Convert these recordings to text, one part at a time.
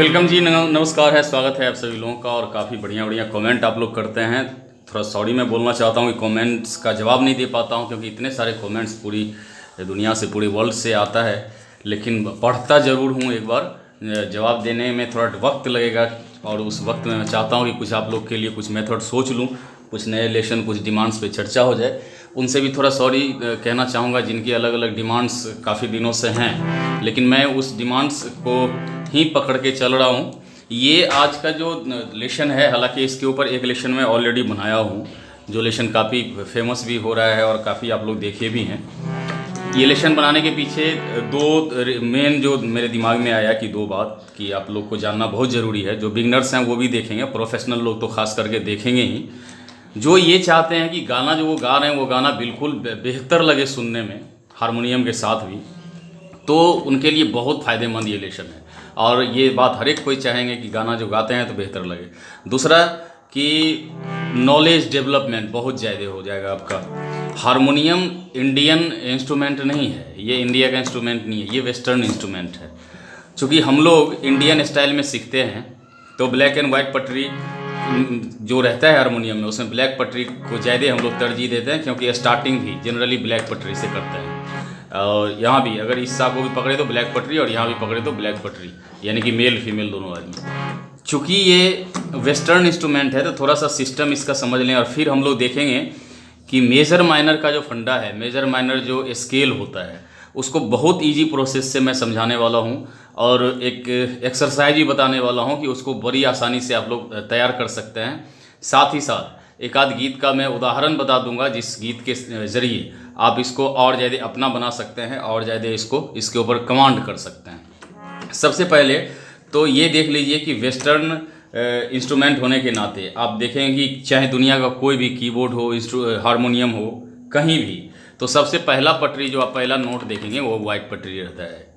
Welcome जी, नमस्कार है, स्वागत है आप सभी लोगों का। और काफ़ी बढ़िया बढ़िया कमेंट आप लोग करते हैं। थोड़ा सॉरी मैं बोलना चाहता हूँ कि कमेंट्स का जवाब नहीं दे पाता हूँ, क्योंकि इतने सारे कमेंट्स पूरी दुनिया से, पूरे वर्ल्ड से आता है, लेकिन पढ़ता ज़रूर हूँ। एक बार जवाब देने में थोड़ा वक्त लगेगा, और उस वक्त में मैं चाहता हूँ कि कुछ आप लोग के लिए कुछ मेथड सोच लूँ, कुछ नए लेसन, कुछ डिमांड्स पे चर्चा हो जाए। उनसे भी थोड़ा सॉरी कहना चाहूँगा, जिनकी अलग अलग डिमांड्स काफ़ी दिनों से हैं, लेकिन मैं उस डिमांड्स को ही पकड़ के चल रहा हूँ। ये आज का जो लेसन है, हालांकि इसके ऊपर एक लेसन मैं ऑलरेडी बनाया हूँ, जो लेसन काफ़ी फेमस भी हो रहा है और काफ़ी आप लोग देखे भी हैं। ये लेसन बनाने के पीछे दो मेन जो मेरे दिमाग में आया कि दो बात कि आप लोग को जानना बहुत ज़रूरी है। जो बिगनर्स हैं वो भी देखेंगे, प्रोफेशनल लोग तो खास करके देखेंगे ही। जो ये चाहते हैं कि गाना जो वो गा रहे हैं वो गाना बिल्कुल बेहतर लगे सुनने में, हारमोनियम के साथ भी, तो उनके लिए बहुत फ़ायदेमंद ये लेसन है। और ये बात हर एक कोई चाहेंगे कि गाना जो गाते हैं तो बेहतर लगे। दूसरा कि नॉलेज डेवलपमेंट बहुत ज़्यादा हो जाएगा आपका। हारमोनियम इंडियन इंस्ट्रूमेंट नहीं है, ये इंडिया का इंस्ट्रूमेंट नहीं है, ये वेस्टर्न इंस्ट्रूमेंट है। चूँकि हम लोग इंडियन स्टाइल में सीखते हैं, तो ब्लैक एंड वाइट पटरी जो रहता है हारमोनियम में, उसमें ब्लैक पटरी को ज़्यादा हम लोग तरजीह देते हैं, क्योंकि स्टार्टिंग भी जनरली ब्लैक पटरी से करते हैं। और यहाँ भी अगर इस सा को भी पकड़े तो ब्लैक पटरी, और यहाँ भी पकड़े तो ब्लैक पटरी, यानी कि मेल फीमेल दोनों आदमी। चूँकि ये वेस्टर्न इंस्ट्रूमेंट है तो थोड़ा सा सिस्टम इसका समझ लें, और फिर हम लोग देखेंगे कि मेजर माइनर का जो फंडा है, मेजर माइनर जो स्केल होता है, उसको बहुत इजी प्रोसेस से मैं समझाने वाला हूँ, और एक एक्सरसाइज भी बताने वाला हूँ कि उसको बड़ी आसानी से आप लोग तैयार कर सकते हैं। साथ ही साथ एक आध गीत का मैं उदाहरण बता दूंगा, जिस गीत के ज़रिए आप इसको और ज़्यादा अपना बना सकते हैं, और ज़्यादा इसके ऊपर कमांड कर सकते हैं। सबसे पहले तो ये देख लीजिए कि वेस्टर्न इंस्ट्रूमेंट होने के नाते आप देखेंगे कि चाहे दुनिया का कोई भी कीबोर्ड हो, हारमोनियम हो, कहीं भी, तो सबसे पहला पटरी जो आप पहला नोट देखेंगे वो वाइट पटरी रहता है।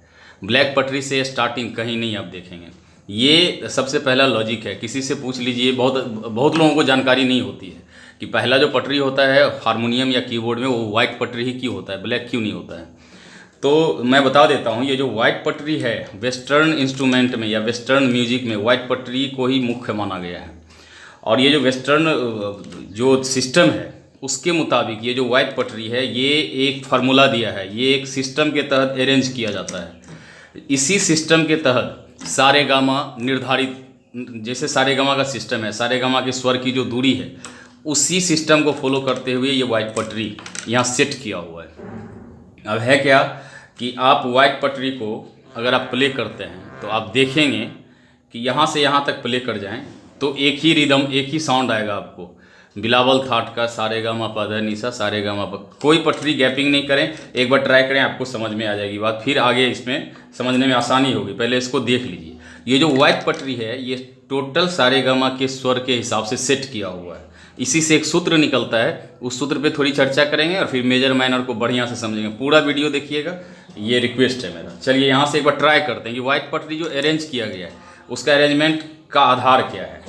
ब्लैक पटरी से स्टार्टिंग कहीं नहीं आप देखेंगे। ये सबसे पहला लॉजिक है। किसी से पूछ लीजिए, बहुत लोगों को जानकारी नहीं होती है कि पहला जो पटरी होता है हारमोनियम या कीबोर्ड में, वो वाइट पटरी ही क्यों होता है, ब्लैक क्यों नहीं होता है। तो मैं बता देता हूँ, ये जो वाइट पटरी है वेस्टर्न इंस्ट्रूमेंट में या वेस्टर्न म्यूजिक में वाइट पटरी को ही मुख्य माना गया है। और ये जो वेस्टर्न जो सिस्टम है उसके मुताबिक ये जो वाइट पटरी है, ये एक फार्मूला दिया है, ये एक सिस्टम के तहत अरेंज किया जाता है। इसी सिस्टम के तहत सारे गामा निर्धारित, जैसे सारे गामा का सिस्टम है, सारे गामा के स्वर की जो दूरी है, उसी सिस्टम को फॉलो करते हुए ये वाइट पटरी यहाँ सेट किया हुआ है। अब है क्या कि आप वाइट पटरी को अगर आप प्ले करते हैं तो आप देखेंगे कि यहाँ से यहाँ तक प्ले कर जाएं तो एक ही रिदम, एक ही साउंड आएगा आपको। बिलावल थाट का सारे गामा पा ध निसा, सारे गामा पा, कोई पटरी गैपिंग नहीं करें। एक बार ट्राई करें, आपको समझ में आ जाएगी बात, फिर आगे इसमें समझने में आसानी होगी। पहले इसको देख लीजिए। ये जो वाइट पटरी है ये टोटल सारे गामा के स्वर के हिसाब से सेट किया हुआ है। इसी से एक सूत्र निकलता है, उस सूत्र पे थोड़ी चर्चा करेंगे, और फिर मेजर माइनर को बढ़िया से समझेंगे। पूरा वीडियो देखिएगा, ये रिक्वेस्ट है मेरा। चलिए यहाँ से एक बार ट्राई करते हैं कि वाइट पटरी जो अरेंज किया गया है उसका अरेंजमेंट का आधार क्या है।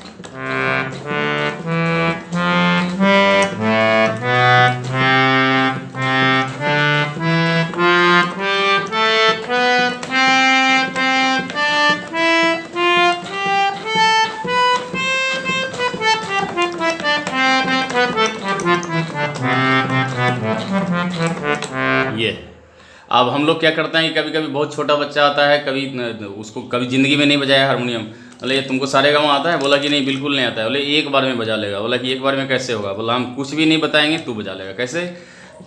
ये अब हम लोग क्या करते हैं कि कभी कभी बहुत छोटा बच्चा आता है, उसको कभी ज़िंदगी में नहीं बजाया हारमोनियम, बोले ये तुमको सारे गामा आता है? बोला कि नहीं बिल्कुल नहीं आता है। बोले एक बार में बजा लेगा। बोला कि एक बार में कैसे होगा? बोला हम कुछ भी नहीं बताएंगे, तू बजा लेगा। कैसे?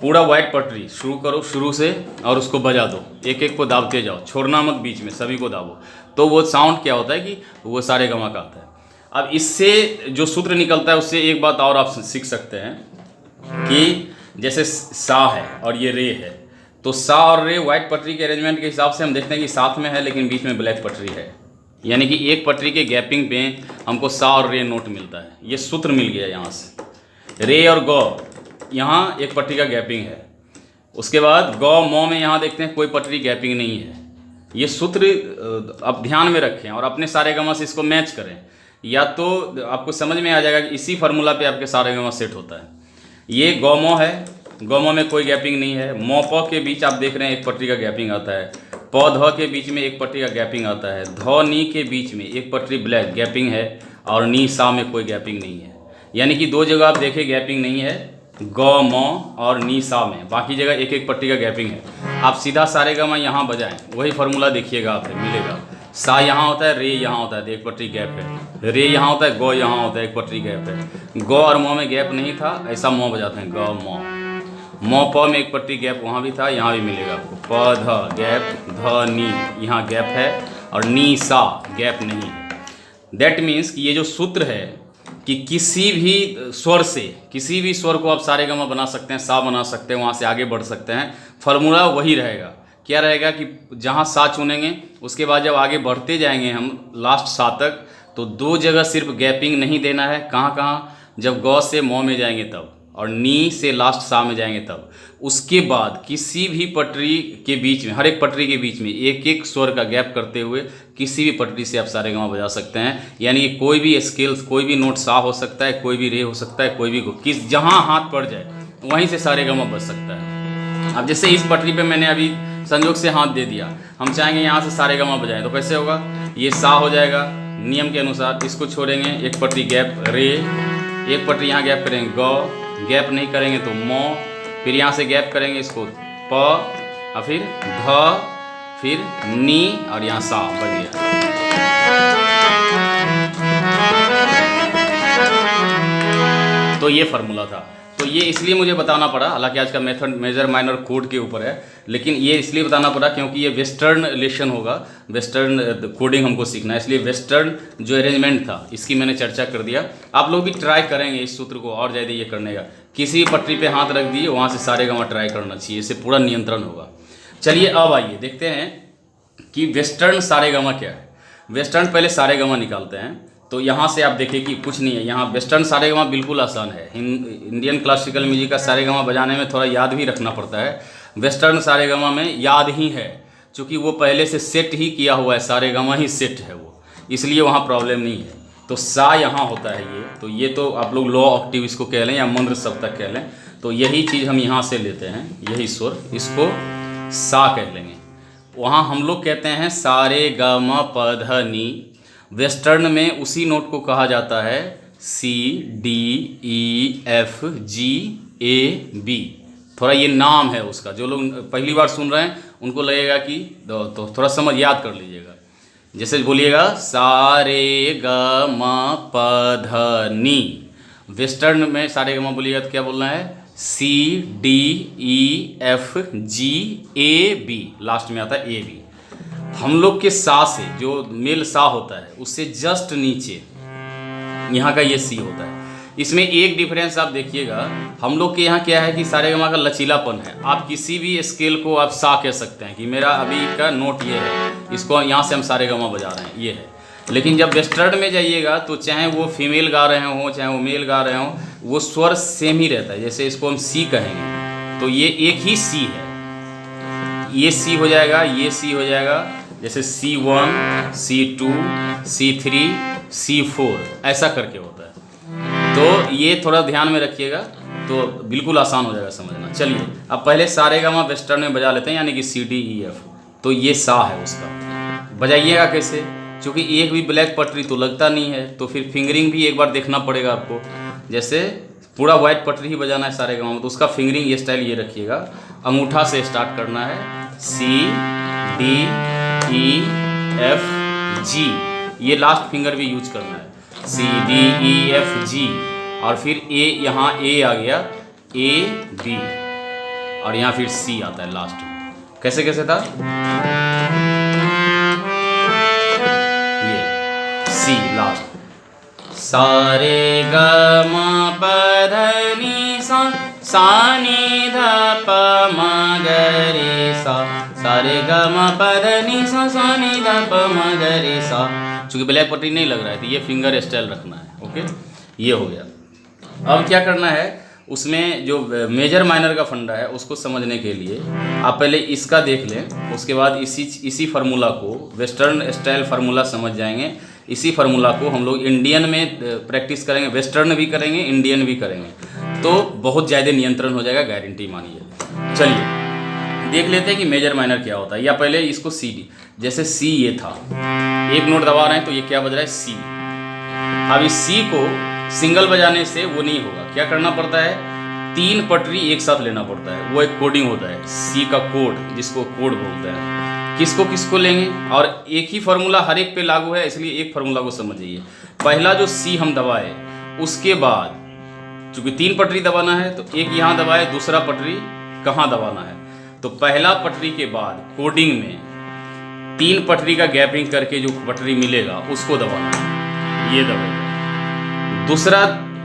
पूरा वाइट पटरी शुरू करो, शुरू से, और उसको बजा दो, एक एक को दाबते जाओ, छोड़ना मत बीच में, सभी को दाबो। तो वो साउंड क्या होता है कि वो सारे गामा का आता है। अब इससे जो सूत्र निकलता है उससे एक बात और आप सीख सकते हैं कि जैसे सा है और ये रे है, तो सा और रे वाइट पटरी के अरेंजमेंट के हिसाब से हम देखते हैं कि साथ में है लेकिन बीच में ब्लैक पटरी है, यानी कि एक पटरी के गैपिंग पे हमको सा और रे नोट मिलता है। ये सूत्र मिल गया यहाँ से। रे और गौ, यहाँ एक पटरी का गैपिंग है। उसके बाद गौ मौ में यहाँ देखते हैं कोई पटरी गैपिंग नहीं है। ये सूत्र आप ध्यान में रखें और अपने सारे गामा से इसको मैच करें, या तो आपको समझ में आ जाएगा कि इसी फार्मूला पे आपके सारे गामा सेट होता है। ये गौ मौ है, गौ मौ में कोई गैपिंग नहीं है। मौ प के बीच आप देख रहे हैं एक पटरी का गैपिंग आता है। प ध के बीच में एक पटरी का गैपिंग आता है, ध नी के बीच में एक पटरी ब्लैक गैपिंग है, और नी सा में कोई गैपिंग नहीं है। यानी कि दो जगह आप देखें गैपिंग नहीं है, ग म और नी सा में, बाकी जगह एक एक पटरी का गैपिंग है। आप सीधा सारे गा मा यहाँ बजाएं, वही फार्मूला देखिएगा आप मिलेगा। सा यहाँ होता है, रे यहाँ होता है तो एक पटरी गैप है, रे यहाँ होता है, ग यहाँ होता है एक पटरी गैप है। ग और म में गैप नहीं था, ऐसा म बजाते हैं, ग म। म प में एक पट्टी गैप वहाँ भी था, यहाँ भी मिलेगा आपको। प ध गैप, ध नी यहाँ गैप है, और नी सा गैप नहीं है। दैट मीन्स कि ये जो सूत्र है कि किसी भी स्वर से, किसी भी स्वर को आप सारे गमा बना सकते हैं, सा बना सकते हैं, वहाँ से आगे बढ़ सकते हैं। फार्मूला वही रहेगा। क्या रहेगा कि जहाँ सा चुनेंगे उसके बाद जब आगे बढ़ते जाएंगे हम लास्ट सा तक, तो दो जगह सिर्फ गैपिंग नहीं देना है। कहाँ कहाँ? जब ग से म में जाएंगे तब, और नी से लास्ट सा में जाएंगे तब। उसके बाद किसी भी पटरी के बीच में, हर एक पटरी के बीच में एक एक स्वर का गैप करते हुए किसी भी पटरी से आप सारे गामा बजा सकते हैं। यानी कि कोई भी स्केल्स, कोई भी नोट सा हो सकता है, कोई भी रे हो सकता है, कोई भी किस जहाँ हाथ पड़ जाए वहीं से सारे गामा बज सकता है। अब जैसे इस पटरी पे मैंने अभी संयोग से हाथ दे दिया, हम चाहेंगे यहाँ से सारे गामा बजाएं तो कैसे होगा? ये सा हो जाएगा नियम के अनुसार। इसको छोड़ेंगे, एक पटरी गैप रे, एक पटरी यहाँ गैप करेंगे ग, गैप नहीं करेंगे तो म, फिर यहाँ से गैप करेंगे इसको प, और फिर ध, फिर नी, और यहाँ सा बज गया। तो ये फार्मूला था। तो ये इसलिए मुझे बताना पड़ा, हालांकि आज का मेथड मेजर माइनर कोड के ऊपर है, लेकिन ये इसलिए बताना पड़ा क्योंकि ये वेस्टर्न लेशन होगा, वेस्टर्न कोडिंग हमको सीखना है, इसलिए वेस्टर्न जो अरेंजमेंट था इसकी मैंने चर्चा कर दिया। आप लोग भी ट्राई करेंगे इस सूत्र को और ज़्यादा ये करने का। किसी पटरी पे हाथ रख दिए, वहाँ से सारे गामा ट्राई करना चाहिए, इससे पूरा नियंत्रण होगा। चलिए अब आइए देखते हैं कि वेस्टर्न सारे गामा क्या है। वेस्टर्न पहले सारे गामा निकालते हैं। तो यहाँ से आप देखिए कि कुछ नहीं है, यहाँ वेस्टर्न सारे गामा बिल्कुल आसान है। इंडियन क्लासिकल म्यूजिक का सारे गामा बजाने में थोड़ा याद भी रखना पड़ता है। वेस्टर्न सारे गामा में याद ही है, क्योंकि वो पहले से सेट ही किया हुआ है, सारे गामा ही सेट है वो, इसलिए वहाँ प्रॉब्लम नहीं है। तो सा यहाँ होता है ये तो आप लोग लो ऑक्टिव इसको कह लें या मंद्र सप्तक कह लें, तो यही चीज़ हम यहाँ से लेते हैं, यही स्वर, इसको सा कह लेंगे। वहाँ हम लोग कहते हैं सारे ग म प ध नी। वेस्टर्न में उसी नोट को कहा जाता है C D E F G A B. थोड़ा ये नाम है उसका, जो लोग पहली बार सुन रहे हैं उनको लगेगा कि तो थोड़ा समझ याद कर लीजिएगा। जैसे बोलिएगा सारे ग म प ध नी। वेस्टर्न में सारे ग म बोलिएगा तो क्या बोलना है? C D E F G A B, last में आता है ए बी। हम लोग के सा से, जो मेल सा होता है उससे जस्ट नीचे यहाँ का ये सी होता है। इसमें एक डिफरेंस आप देखिएगा, हम लोग के यहाँ क्या है कि सारे गामा का लचीलापन है। आप किसी भी स्केल को आप सा कह सकते हैं कि मेरा अभी का नोट ये है, इसको यहाँ से हम सारे गामा बजा रहे हैं, ये है। लेकिन जब वेस्टर्न में जाइएगा तो चाहे वो फीमेल गा रहे हों चाहे वो मेल गा रहे हों, वो स्वर सेम ही रहता है। जैसे इसको हम सी कहेंगे तो ये एक ही सी है, ये सी हो जाएगा, ये सी हो जाएगा। जैसे C1, C2, C3, C4 ऐसा करके होता है। तो ये थोड़ा ध्यान में रखिएगा तो बिल्कुल आसान हो जाएगा समझना। चलिए अब पहले सारे गामा वेस्टर्न में बजा लेते हैं, यानी कि सी डी ई एफ। तो ये सा है उसका, बजाइएगा कैसे? क्योंकि एक भी ब्लैक पटरी तो लगता नहीं है, तो फिर फिंगरिंग भी एक बार देखना पड़ेगा आपको। जैसे पूरा वाइट पटरी ही बजाना है सारे गामा में, तो उसका फिंगरिंग ये स्टाइल ये रखिएगा। अंगूठा से स्टार्ट करना है, सी डी ई एफ जी, ये लास्ट फिंगर भी यूज करना है, सी डी ई एफ जी। और फिर ए, यहाँ ए आ गया, ए बी, और यहाँ फिर सी आता है लास्ट में। कैसे कैसे था? ये सी लास्ट, सारे ग म प ध नी सा, सा नी ध प म ग रे सा, सारे ग म प ध नी सा, सा नी ध प म ग रे सा। चूँकि ब्लैक पट्टी नहीं लग रहा है तो ये फिंगर स्टाइल रखना है। ओके, ये हो गया। अब क्या करना है, उसमें जो मेजर माइनर का फंडा है उसको समझने के लिए आप पहले इसका देख लें, उसके बाद इसी फार्मूला को, वेस्टर्न स्टाइल फार्मूला समझ जाएंगे। इसी फार्मूला को हम लोग इंडियन में प्रैक्टिस करेंगे, वेस्टर्न भी करेंगे, इंडियन भी करेंगे, तो बहुत ज़्यादा नियंत्रण हो जाएगा, गारंटी मानिए। चलिए देख लेते हैं कि मेजर माइनर क्या होता है, या पहले इसको सी डी, जैसे सी ये था, एक नोट दबा रहे हैं तो ये क्या बज रहा है, सी। अब इस सी को सिंगल बजाने से वो नहीं होगा, क्या करना पड़ता है, 3 पटरी एक साथ लेना पड़ता है, वो एक कोडिंग होता है, सी का कोड, जिसको कोड बोलते हैं। किसको किसको लेंगे, और एक ही फार्मूला हर एक पे लागू है, इसलिए एक फार्मूला को समझिए। पहला जो सी हम दबाए, उसके बाद चूंकि 3 पटरी दबाना है तो एक यहाँ दबाए, दूसरा पटरी कहाँ दबाना है, तो पहला पटरी के बाद कोडिंग में 3 पटरी का गैपिंग करके जो पटरी मिलेगा उसको दबाना है, ये दबाएगा।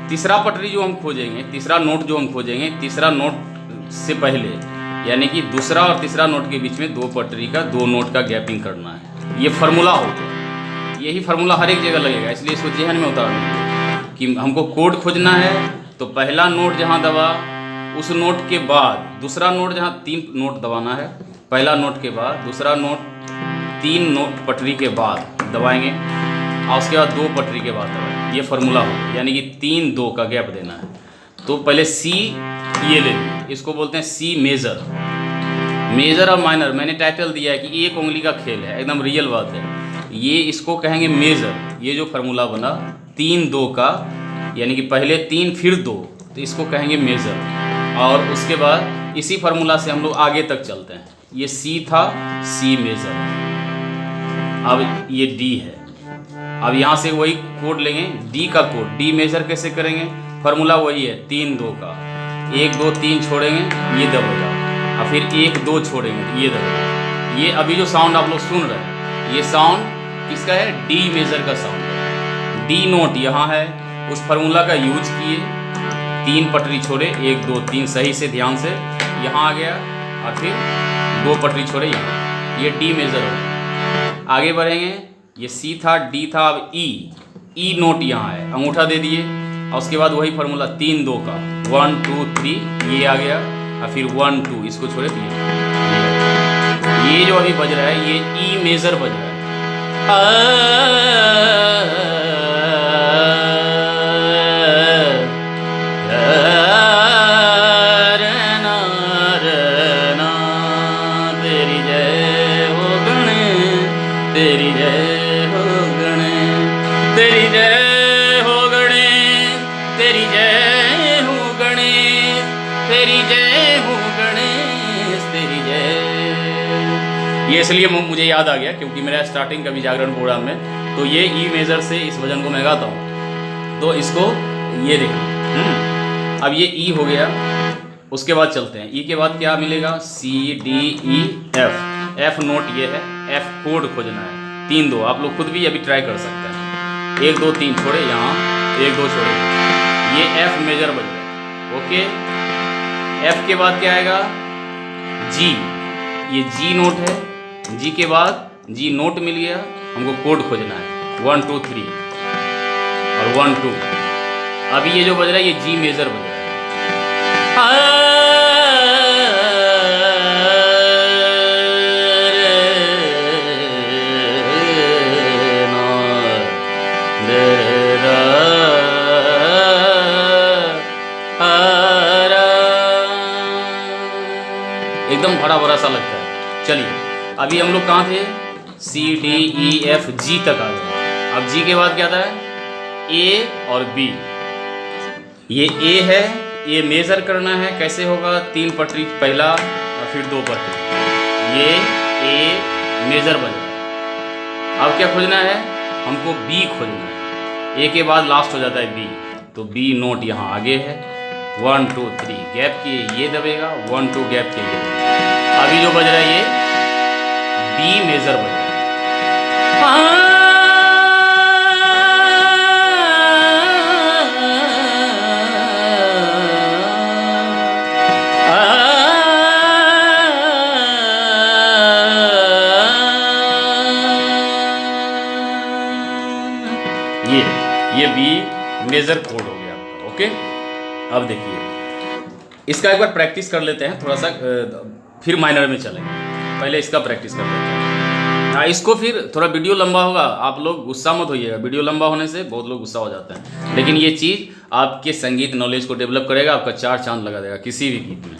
तीसरा पटरी जो हम खोजेंगे, तीसरा नोट जो हम खोजेंगे, तीसरा नोट से पहले यानी कि दूसरा और तीसरा नोट के बीच में 2 पटरी का 2 नोट का गैपिंग करना है, ये फार्मूला होगा। यही फार्मूला हर एक जगह लगेगा, इसलिए इसको जेहन में उतारना कि हमको कोड खोजना है, तो पहला नोट जहाँ दबा उस नोट के बाद दूसरा नोट, जहाँ 3 नोट दबाना है, पहला नोट के बाद दूसरा नोट 3 नोट पटरी के बाद दबाएंगे, और उसके बाद 2 पटरी के बाद दबाएंगे, ये फार्मूला होगा, यानी कि 3-2 का गैप देना है। तो पहले सी ये ले लीजिए, इसको बोलते हैं सी मेजर। मेजर और माइनर मैंने टाइटल दिया है कि एक उंगली का खेल है, एकदम रियल बात है, ये इसको कहेंगे मेजर। ये जो फार्मूला बना 3-2 का, यानी कि पहले 3 फिर 2, तो इसको कहेंगे मेजर। और उसके बाद इसी फार्मूला से हम लोग आगे तक चलते हैं, ये सी था, सी मेजर, अब ये डी है। अब यहाँ से वही कोड लेंगे, डी का कोड, डी मेजर कैसे करेंगे, फार्मूला वही है 3-2 का, 1-2-3 छोड़ेंगे ये दबेगा, और फिर 1-2 छोड़ेंगे ये दबेगा। ये अभी जो साउंड आप लोग सुन रहे हैं, ये साउंड किसका है, डी मेजर का साउंड है। डी नोट यहाँ है, उस फार्मूला का यूज किए, 3 पटरी छोड़े, 1-2-3 सही से ध्यान से, यहाँ आ गया, और फिर 2 पटरी छोड़े यहाँ, ये डी मेजर हो। आगे बढ़ेंगे, ये सी था, डी था, अब ई नोट यहाँ है, अंगूठा दे दिए, और उसके बाद वही फार्मूला 3-2 का, 1-2-3 ये आ गया, और फिर 1-2 इसको छोड़े, ये जो अभी बज रहा है ये ई मेजर बज रहा है। तेरी जय हो गणेश, तेरी जय हो गणेश, तेरी जय हो गणेश, तेरी जय हो गणेश, तेरी जय हो गणेश, तेरी जय। ये इसलिए मुझे याद आ गया क्योंकि मेरा स्टार्टिंग का भी जागरण प्रोग्राम में, तो ये ई मेजर से इस भजन को मैं गाता हूँ, तो इसको ये देखना। अब ये ई हो गया, उसके बाद चलते हैं, ई के बाद क्या मिलेगा, C D E F. F note ये है, एफ कोड खोजना है, 3-2, आप लोग खुद भी अभी ट्राई कर सकते हैं, 1-2-3 छोड़े यहाँ, 1-2 छोड़े, ये एफ मेजर बज रहा है, ओके। एफ के बाद क्या आएगा, जी, ये जी नोट है, जी के बाद जी नोट मिल गया, हमको कोड खोजना है, 1-2-3 और 1-2। अभी ये जो बज रहा है ये जी मेजर बज रहा है। एकदम भरा भरा सा लगता है। चलिए अभी हम लोग कहाँ थे, सी डी ई एफ जी तक आ गए। अब जी के बाद क्या था, ए और बी। ये ए है, ये मेजर करना है, कैसे होगा, 3 पटरी पहला और फिर 2 पटरी, ये ए मेजर बन रहा है। अब क्या खोजना है, हमको बी खोजना है, ए के बाद लास्ट हो जाता है बी, तो बी नोट यहाँ आगे है, 1-2-3 गैप किए ये दबेगा, 1-2 गैप किए ये दबेगा। अभी जो बज रहा है ये बी मेजर बज रहा है। ये बी मेजर कोड हो गया आपका, ओके। अब देखिए इसका एक बार प्रैक्टिस कर लेते हैं थोड़ा सा, फिर माइनर में चलेंगे, पहले इसका प्रैक्टिस कर लेते हैं। हाँ, इसको फिर थोड़ा वीडियो लंबा होगा, आप लोग गुस्सा मत होइएगा, वीडियो लंबा होने से बहुत लोग गुस्सा हो जाते हैं, लेकिन ये चीज़ आपके संगीत नॉलेज को डेवलप करेगा, आपका 4 चांद लगा देगा किसी भी गीत में।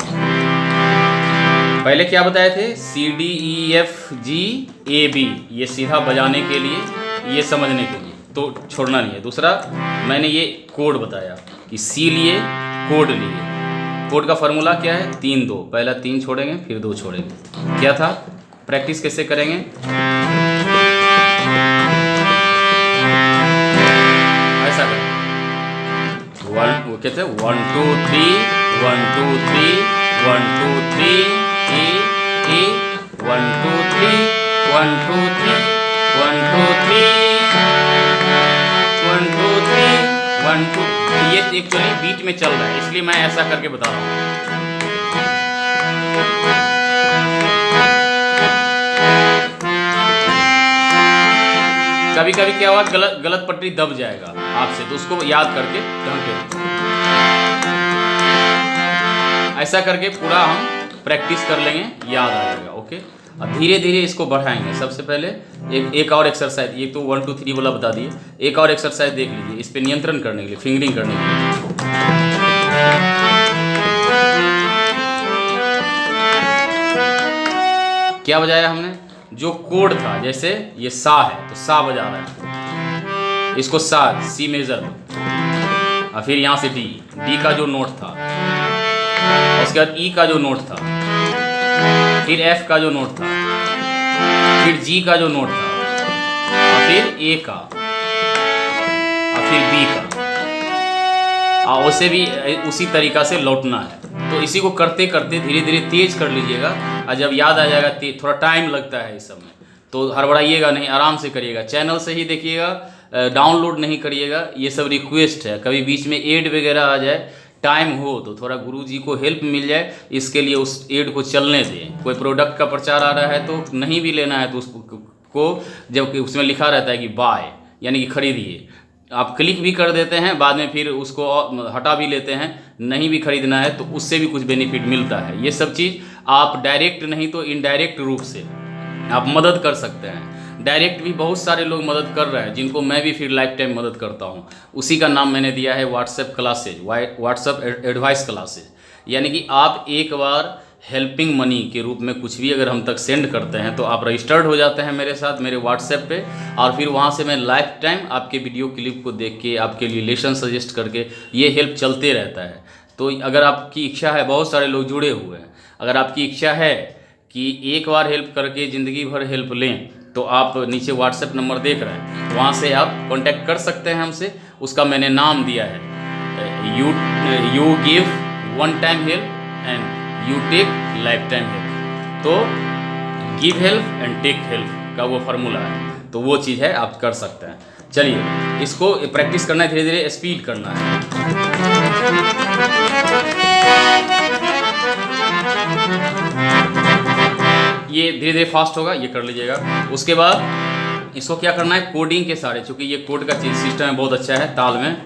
पहले क्या बताए थे, C D E F G A B, ये सीधा बजाने के लिए, ये समझने के लिए, तो छोड़ना नहीं है। दूसरा मैंने ये कोड बताया कि सी लिए कोड लिए, कोड का फॉर्मूला क्या है, 3 2, पहला 3 छोड़ेंगे फिर 2 छोड़ेंगे। क्या था, प्रैक्टिस कैसे करेंगे, ऐसा करें, वो कहते हैं 1 2 3 1 2 3 1 2 3 E 1 2 3 1 2 3 1 2 3 1 2 3 1 2। ये एक्चुअली बीट में चल रहा है, इसलिए मैं ऐसा करके बता रहा हूँ। कभी कभी क्या हुआ, गलत पटरी दब जाएगा आपसे, तो उसको याद करके ढंग के ऐसा करके पूरा हम प्रैक्टिस कर लेंगे, याद आ जाएगा। ओके, अब धीरे धीरे इसको बढ़ाएंगे। सबसे पहले एक और एक्सरसाइज, ये तो 1 2 3 वाला बता दिए, एक और एक्सरसाइज देख लीजिए, इस पे नियंत्रण करने के लिए, फिंगरिंग करने के लिए। क्या बजाया हमने, जो कोड था, जैसे ये सा है तो सा बजा रहा है, इसको सा, सी मेजर, और फिर यहाँ से डी, डी का जो नोट था, उसके बाद ई का जो नोट था, फिर एफ का जो नोट था, फिर जी का जो नोट था, और फिर ए का, और फिर बी का, और उसे भी उसी तरीक़ा से लौटना है। तो इसी को करते करते धीरे धीरे तेज कर लीजिएगा, और जब याद आ जाएगा, थोड़ा टाइम लगता है इस सब में, तो हड़बड़ाइएगा नहीं, आराम से करिएगा, चैनल से ही देखिएगा, डाउनलोड नहीं करिएगा। ये सब रिक्वेस्ट है, कभी बीच में एड वगैरह आ जाए, टाइम हो तो थोड़ा गुरुजी को हेल्प मिल जाए, इसके लिए उस एड को चलने दें। कोई प्रोडक्ट का प्रचार आ रहा है तो नहीं भी लेना है तो उसको, जबकि उसमें लिखा रहता है कि बाय, यानी कि खरीदिए, आप क्लिक भी कर देते हैं, बाद में फिर उसको हटा भी लेते हैं, नहीं भी खरीदना है तो उससे भी कुछ बेनिफिट मिलता है। ये सब चीज़ आप डायरेक्ट नहीं तो इनडायरेक्ट रूप से आप मदद कर सकते हैं। डायरेक्ट भी बहुत सारे लोग मदद कर रहे हैं, जिनको मैं भी फिर लाइफ टाइम मदद करता हूँ। उसी का नाम मैंने दिया है WhatsApp classes, WhatsApp advice classes, यानी कि आप एक बार हेल्पिंग मनी के रूप में कुछ भी अगर हम तक सेंड करते हैं तो आप रजिस्टर्ड हो जाते हैं मेरे साथ, मेरे व्हाट्सएप पे, और फिर वहाँ से मैं लाइफ टाइम आपके वीडियो क्लिप को देख के, आपके लिए लेसन सजेस्ट करके, ये हेल्प चलते रहता है। तो अगर आपकी इच्छा है, बहुत सारे लोग जुड़े हुए हैं, अगर आपकी इच्छा है कि एक बार हेल्प करके ज़िंदगी भर हेल्प लें, तो आप नीचे व्हाट्सएप नंबर देख रहे हैं, वहाँ से आप कांटेक्ट कर सकते हैं हमसे। उसका मैंने नाम दिया है you give one time help and you take lifetime help. तो give help and take help का वो फार्मूला है, तो वो चीज़ है, आप कर सकते हैं। चलिए, इसको प्रैक्टिस करना है, धीरे धीरे स्पीड करना है। ये धीरे धीरे फास्ट होगा, ये कर लीजिएगा। उसके बाद इसको क्या करना है, कोडिंग के सारे, चूँकि ये कोड का सिस्टम है, बहुत अच्छा है, ताल में।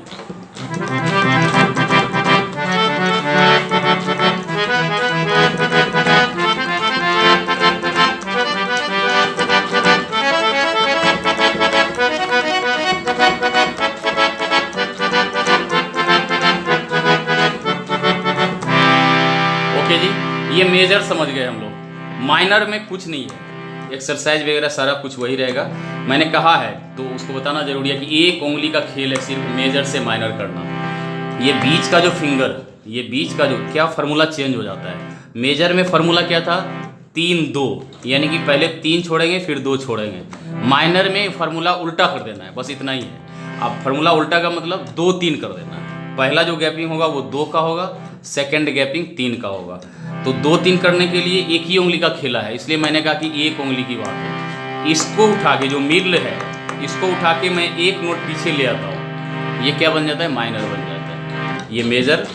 ओके जी, ये मेजर समझ गए हम लोग। माइनर में कुछ नहीं है, एक्सरसाइज वगैरह सारा कुछ वही रहेगा। मैंने कहा है तो उसको बताना जरूरी है कि एक उंगली का खेल है सिर्फ मेजर से माइनर करना। ये बीच का जो फिंगर, ये बीच का जो क्या फार्मूला चेंज हो जाता है। मेजर में फार्मूला क्या था, 3 2, यानी कि पहले 3 छोड़ेंगे फिर 2 छोड़ेंगे। माइनर में फार्मूला उल्टा कर देना है, बस इतना ही है। अब फार्मूला उल्टा का मतलब 2 3 कर देना है। पहला जो गैपिंग होगा वो 2 का होगा, सेकंड गैपिंग 3 का होगा। तो 2 3 करने के लिए एक ही उंगली का खेला है, इसलिए मैंने कहा कि एक उंगली की बात है। इसको उठा के, जो मिडल है, इसको उठा के मैं एक नोट पीछे ले आता हूँ, ये क्या बन जाता है, माइनर बन जाता है। ये मेजर,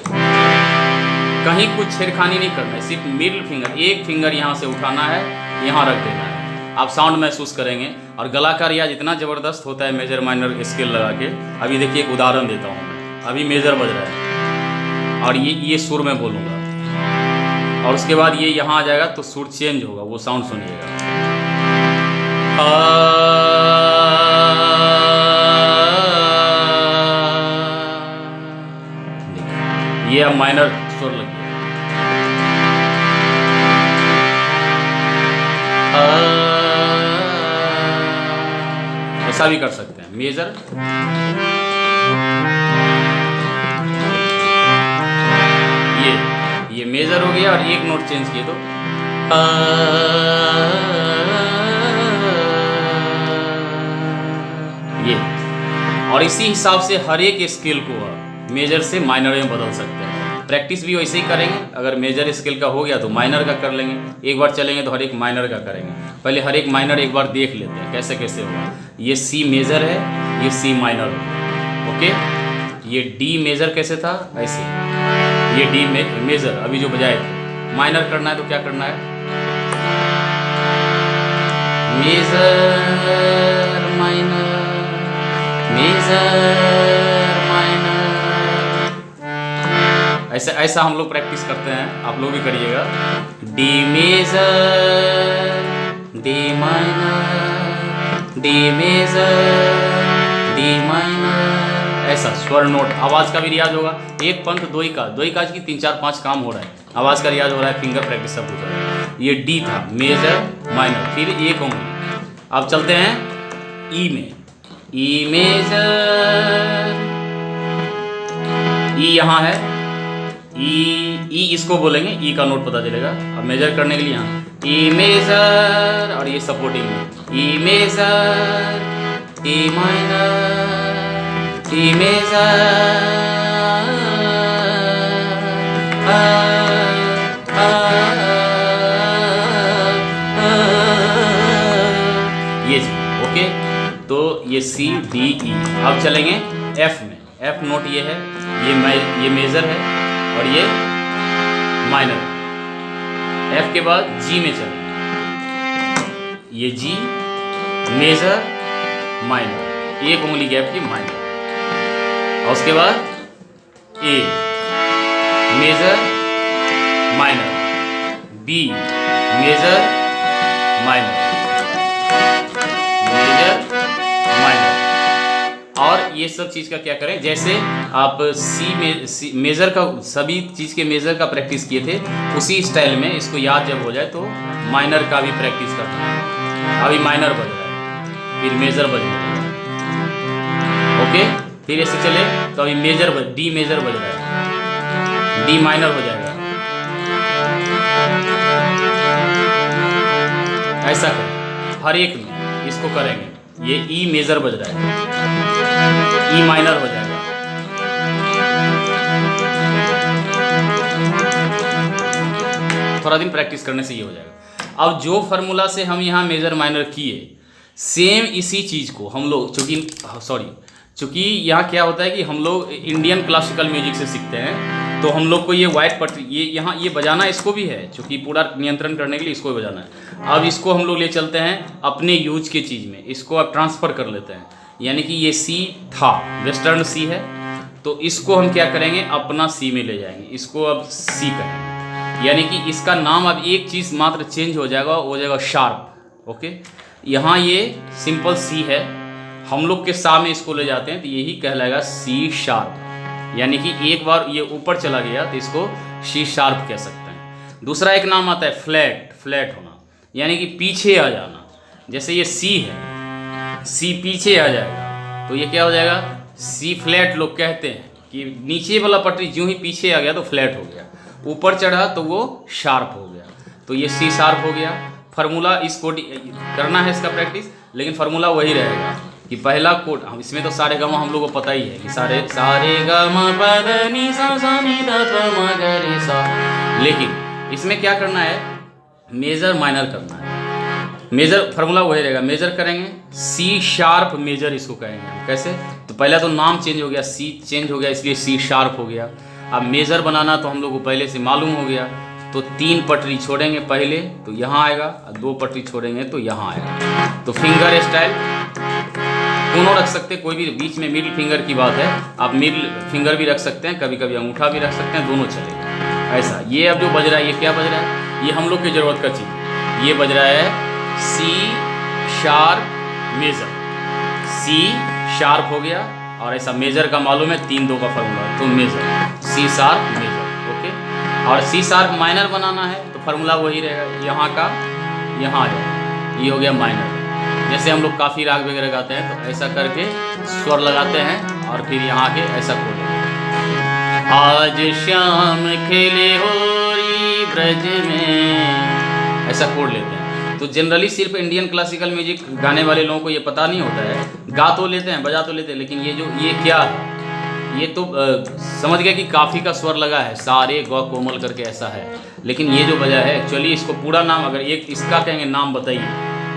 कहीं कुछ छेड़खानी नहीं करना है, सिर्फ मिडल फिंगर, एक फिंगर यहाँ से उठाना है, यहाँ रख देना है। आप साउंड महसूस करेंगे। और गला का रियाज इतना ज़बरदस्त होता है मेजर माइनर स्केल लगा के। अभी देखिए, एक उदाहरण देता हूँ मैं। अभी मेजर बज रहा है और ये सुर में बोलूँगा, और उसके बाद ये यहाँ आ जाएगा तो सुर चेंज होगा, वो साउंड सुनिएगा। ये अब माइनर सुर लग गया। ऐसा भी कर सकते हैं मेजर, ये मेजर हो गया और एक नोट चेंज किए तो ये। और इसी हिसाब से हर एक स्केल को मेजर से माइनर में बदल सकते हैं। प्रैक्टिस भी वैसे ही करेंगे। अगर मेजर स्केल का हो गया तो माइनर का कर लेंगे, एक बार चलेंगे तो हर एक माइनर का करेंगे। पहले हर एक माइनर एक बार देख लेते हैं कैसे कैसे होगा। ये सी मेजर है, ये सी माइनर है, ओके। ये डी मेजर कैसे था, ऐसे ये डी मेजर अभी जो बजाए थे। माइनर करना है तो क्या करना है, मेजर माइनर, मेजर माइनर, ऐसा हम लोग प्रैक्टिस करते हैं, आप लोग भी करिएगा। D major, D minor, D major, D minor, ऐसा स्वर नोट। आवाज़ का भी रियाज होगा। एक पंथ दो ही काज की 3 4 5 काम हो रहा है। आवाज़ का रियाज हो रहा है, फिंगर प्रैक्टिस सब कुछ हो रहा है। ये डी था मेजर माइनर, फिर एक होंगे। अब चलते हैं ई में, ई मेजर, ई यहाँ है, ई इसको बोलेंगे, ई का नोट पता चलेगा। अब मेजर करने के लिए यहाँ ई मेजर और ये सपोर्टिंग में E major, E minor, E major, ये जी, ओके। तो ये सी डी ई। अब चलेंगे एफ में। एफ नोट ये है, ये मेजर है और ये माइनर। एफ के बाद जी में चलेंगे, ये जी मेजर माइनर, एक उंगली गैप की माइनर। और उसके बाद A major minor, B major minor, major minor. और ये सब चीज़ का क्या करें, जैसे आप सी मेजर का सभी चीज़ के मेजर का प्रैक्टिस किए थे, उसी स्टाइल में इसको याद जब हो जाए तो माइनर का भी प्रैक्टिस करना है। अभी माइनर बज रहा है, फिर मेजर बज रहा है, ओके। फिर ऐसे चले तो अभी मेजर डी मेजर बज रहा है, डी माइनर हो जाएगा। ऐसा करें हर एक में, इसको करेंगे। ये ई मेजर बज रहा है, ई माइनर हो जाएगा। थोड़ा दिन प्रैक्टिस करने से ये हो जाएगा। अब जो फार्मूला से हम यहाँ मेजर माइनर किए, सेम इसी चीज़ को हम लोग, चूँकि यहाँ क्या होता है कि हम लोग इंडियन क्लासिकल म्यूजिक से सीखते हैं, तो हम लोग को ये वाइट पट्टी, ये यहाँ ये बजाना इसको भी है, चूँकि पूरा नियंत्रण करने के लिए इसको भी बजाना है। अब इसको हम लोग ले चलते हैं अपने यूज के चीज़ में, इसको अब ट्रांसफ़र कर लेते हैं। यानी कि ये सी था, वेस्टर्न सी है, तो इसको हम क्या करेंगे, अपना सी में ले जाएंगे, इसको अब सी करेंगे। यानी कि इसका नाम अब एक चीज़ मात्र चेंज हो जाएगा, वो हो जाएगा शार्प, ओके। यहाँ ये सिंपल सी है, हम लोग के सा में इसको ले जाते हैं तो यही कहलाएगा सी शार्प। यानी कि एक बार ये ऊपर चला गया तो इसको सी शार्प कह सकते हैं। दूसरा एक नाम आता है फ्लैट होना, यानी कि पीछे आ जाना। जैसे ये सी है, सी पीछे आ जाएगा तो ये क्या हो जाएगा, सी फ्लैट। लोग कहते हैं कि नीचे वाला पटरी जो ही पीछे आ गया तो फ्लैट हो गया, ऊपर चढ़ा तो वो शार्प हो गया, तो ये सी शार्प हो गया। फार्मूला इसको करना है इसका प्रैक्टिस, लेकिन फार्मूला वही रहेगा कि पहला कोड, हम इसमें तो सारे गामा हम लोग को पता ही है कि सारे गामा पद नी सा सा नी दा प म ग रे सा, लेकिन इसमें क्या करना है, मेजर माइनर करना है। मेजर फार्मूला वही रहेगा, मेजर करेंगे, सी शार्प मेजर इसको कहेंगे हम। कैसे, तो पहला तो नाम चेंज हो गया, सी चेंज हो गया, इसलिए सी शार्प हो गया। अब मेजर बनाना तो हम लोग को पहले से मालूम हो गया, तो 3 पटरी छोड़ेंगे पहले तो यहाँ आएगा, और 2 पटरी छोड़ेंगे तो यहाँ आएगा। तो फिंगर स्टाइल दोनों रख सकते हैं, कोई भी बीच में मिडिल फिंगर की बात है, आप मिडिल फिंगर भी रख सकते हैं, कभी कभी अंगूठा भी रख सकते हैं, दोनों चलेगा। ऐसा ये अब जो बज रहा है, ये क्या बज रहा है, ये हम लोग की ज़रूरत का चीज़, ये बज रहा है C sharp major, C sharp हो गया। और ऐसा मेजर का मालूम है 3-2 का फार्मूला, तो major C sharp major, okay. और सी शार्प माइनर बनाना है तो फार्मूला वही रहेगा, यहाँ का यहाँ आ जाएगा, ये हो गया माइनर। जैसे हम लोग काफ़ी राग वगैरह गाते हैं तो ऐसा करके स्वर लगाते हैं और फिर यहाँ के ऐसा खोलेंगे। आज श्याम खेले होरी ब्रज में, ऐसा कोड लेते हैं। तो जनरली सिर्फ इंडियन क्लासिकल म्यूजिक गाने वाले लोगों को ये पता नहीं होता है, गा तो लेते हैं, बजा तो लेते हैं, लेकिन ये क्या है, ये तो समझ गए कि काफ़ी का स्वर लगा है, सारे ग कोमल करके ऐसा है, लेकिन ये जो बजा है एक्चुअली इसको पूरा नाम अगर एक इसका कहेंगे नाम बताइए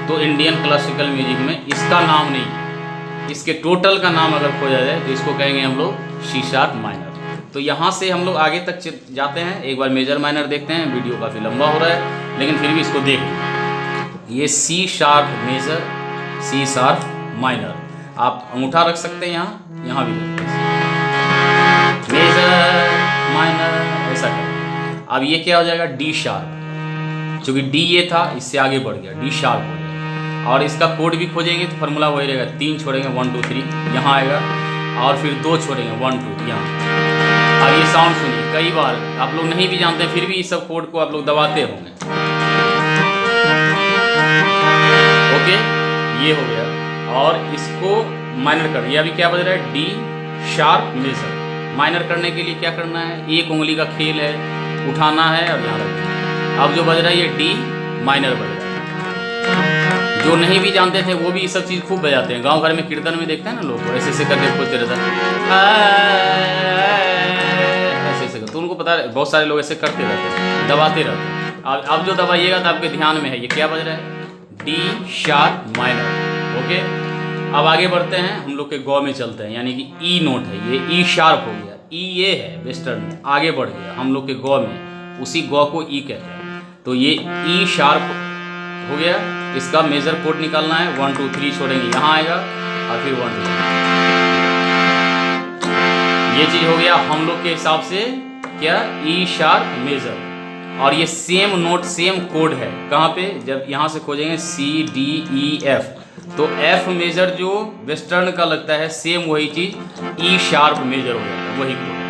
तो इंडियन क्लासिकल म्यूजिक में इसका नाम नहीं, इसके टोटल का नाम अगर खोजा जाए तो इसको कहेंगे हम लोग सी शार्प माइनर। तो यहाँ से हम लोग आगे तक जाते हैं, एक बार मेजर माइनर देखते हैं, वीडियो काफ़ी लंबा हो रहा है लेकिन फिर भी इसको देख लें। ये C sharp major, C sharp minor, आप अंगूठा रख सकते हैं यहाँ भी रख सकते हैं, मेजर माइनर ऐसा करें। अब ये क्या हो जाएगा, डी शार्प, चूँकि डी ये था इससे आगे बढ़ गया, डी शार्प हो जाएगा। और इसका कोड भी खोजेंगे तो फार्मूला वही रहेगा, 3 छोड़ेंगे 1 2 3 यहाँ आएगा, और फिर 2 छोड़ेंगे 1 2 यहाँ। अब ये साउंड सुनिए, कई बार आप लोग नहीं भी जानते फिर भी इस सब कोड को आप लोग दबाते होंगे। ओके, ये हो गया। और इसको माइनर कर दिया, अभी क्या बज रहा है, डी शार्प मेजर। माइनर करने के लिए क्या करना है, एक उंगली का खेल है, उठाना है और यहाँ रखना। अब जो बज रहा है ये डी माइनर बज रहा है। जो नहीं भी जानते थे वो भी ये सब चीज़ खूब बजाते हैं, गांव घर में कीर्तन में देखते हैं ना लोग ऐसे ऐसे करके खोजते रहता है, ऐसे ऐसे, तो उनको पता है, बहुत सारे लोग ऐसे करते रहते हैं, दबाते रहते हैं। अब जो दबाइएगा तो आपके ध्यान में है ये क्या बज रहा है, डी शार्प माइनर। ओके, अब आगे बढ़ते हैं, हम लोग के गौ में चलते हैं, यानी कि ई नोट है, ये ई शार्प हो गया, ई ये है वेस्टर्न में, आगे बढ़ गया हम लोग के गौ में, उसी गौ को ई कहते हैं। तो ये ई शार्प हो गया, इसका मेजर कोड निकालना है, 1 2 3 छोड़ेंगे यहाँ आएगा और फिर 1 2 ये चीज़ हो गया हम लोग के हिसाब से क्या, ई शार्प मेजर। और ये सेम नोट सेम कोड है कहाँ पे, जब यहाँ से खोजेंगे सी डी ई एफ, तो एफ मेजर जो वेस्टर्न का लगता है सेम वही चीज़ ई शार्प मेजर हो जाता है, वही कोड है।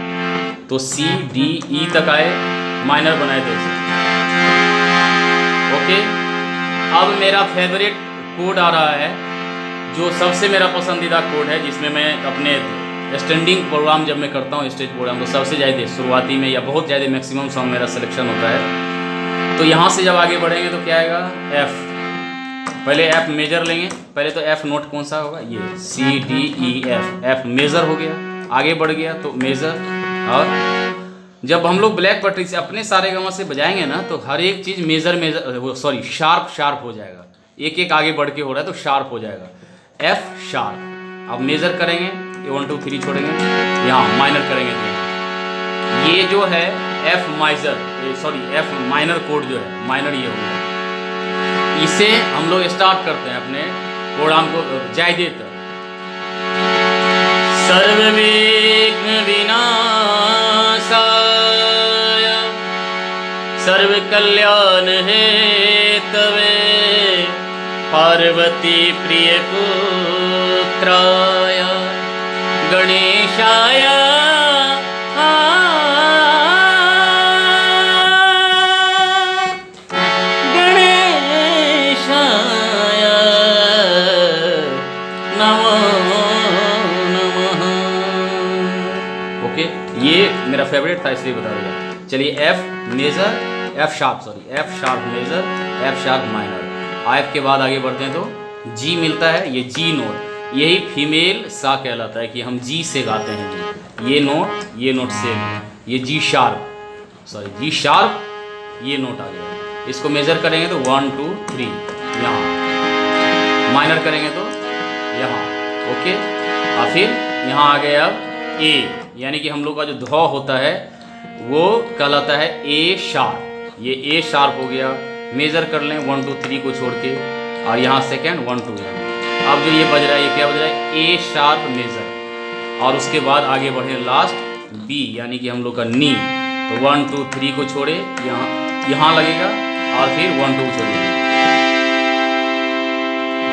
तो सी डी ई तक आए, माइनर बनाए जैसे। ओके, अब मेरा फेवरेट कोड आ रहा है, जो सबसे मेरा पसंदीदा कोड है, जिसमें मैं अपने स्टैंडिंग प्रोग्राम जब मैं करता हूँ, स्टेज प्रोग्राम, तो सबसे ज़्यादा शुरुआती में या बहुत ज़्यादा मैक्सिमम सॉन्ग मेरा सिलेक्शन होता है। तो यहाँ से जब आगे बढ़ेंगे तो क्या आएगा, एफ़, पहले एफ मेजर लेंगे, पहले तो एफ नोट कौन सा होगा, ये C D E F, F major हो गया, आगे बढ़ गया तो मेजर। और जब हम लोग ब्लैक पटरी से अपने सारे गामा से बजाएंगे ना तो हर एक चीज़ मेजर वो सॉरी शार्प शार्प हो जाएगा, एक एक आगे बढ़ के हो रहा है तो शार्प हो जाएगा, एफ शार्प। अब मेजर करेंगे, ये 1 2 3 छोड़ेंगे, यहाँ माइनर करेंगे तो ये जो है F माइजर, sorry F minor code जो है, माइनर ये हो गया। इसे हम लोग स्टार्ट करते हैं अपने प्रोग्राम को जायदे तक। सर्वविघ्न विनाशाय सर्व कल्याण हेतवे पार्वती प्रिय पुत्राय गणेशाय ये मेरा फेवरेट था इसलिए बता दिया। चलिए F major, F sharp sorry F sharp major, F sharp minor. F के बाद आगे बढ़ते हैं तो जी मिलता है, ये जी नोट, यही फीमेल सा कहलाता है कि हम जी से गाते हैं जी। ये नोट सेम, ये G sharp sorry G sharp, ये नोट आ गया। इसको मेजर करेंगे तो 1 2 3 यहाँ, माइनर करेंगे तो यहाँ। ओके, और फिर यहाँ आ गया अब ए, यानी कि हम लोग का जो ध होता है वो कहलाता है ए शार्प। ये ए शार्प हो गया, मेजर कर लें 1 2 3 को छोड़ के, और यहाँ सेकेंड 1 2 यहाँ। अब जो ये बज रहा है ये क्या बज रहा है, ए शार्प मेजर। और उसके बाद आगे बढ़े लास्ट बी, यानी कि हम लोग का नी, तो 1 2 3 को छोड़े यहाँ लगेगा और फिर 1 2 छोड़िए,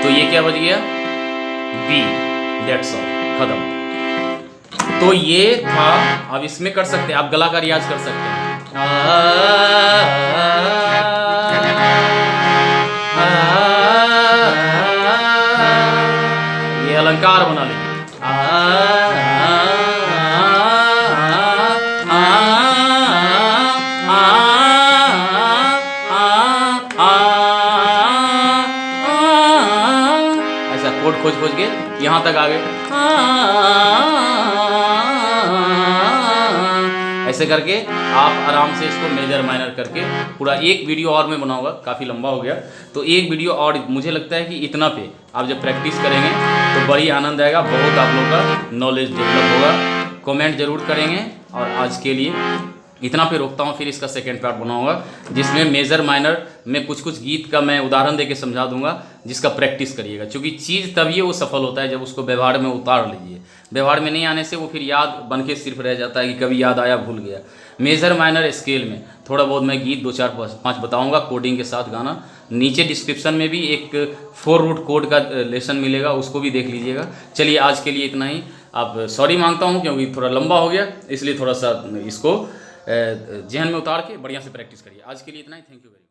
तो ये क्या बज गया बी, दैट्स ऑल, खत्म। तो ये था। अब इसमें कर सकते हैं, आप गला का रियाज कर सकते हैं। आ, आ, आ, आ, अलंकार बना लीजिए। ऐसा कोड खोज खोज के यहाँ तक आ गए, ऐसे करके आप आराम से इसको मेजर माइनर करके पूरा एक वीडियो और मैं बनाऊंगा, काफ़ी लंबा हो गया तो एक वीडियो और, मुझे लगता है कि इतना पे आप जब प्रैक्टिस करेंगे तो बड़ी आनंद आएगा, बहुत आप लोगों का नॉलेज डेवलप होगा। कमेंट जरूर करेंगे और आज के लिए इतना पे रोकता हूँ, फिर इसका सेकेंड पार्ट बनाऊंगा जिसमें मेजर माइनर में कुछ कुछ गीत का मैं उदाहरण देके समझा दूंगा जिसका प्रैक्टिस करिएगा, क्योंकि चीज़ तभी वो सफल होता है जब उसको व्यवहार में उतार लीजिए। व्यवहार में नहीं आने से वो फिर याद बन के सिर्फ रह जाता है कि कभी याद आया भूल गया। मेजर माइनर स्केल में थोड़ा बहुत मैं गीत 2 4 5 बताऊंगा कोडिंग के साथ गाना। नीचे डिस्क्रिप्शन में भी एक 4 रूट कोड का लेसन मिलेगा, उसको भी देख लीजिएगा। चलिए आज के लिए इतना ही। आप सॉरी मांगता हूँ क्योंकि थोड़ा लंबा हो गया, इसलिए थोड़ा सा इसको जहन में उतार के बढ़िया से प्रैक्टिस करिए। आज के लिए इतना ही। Thank you very much.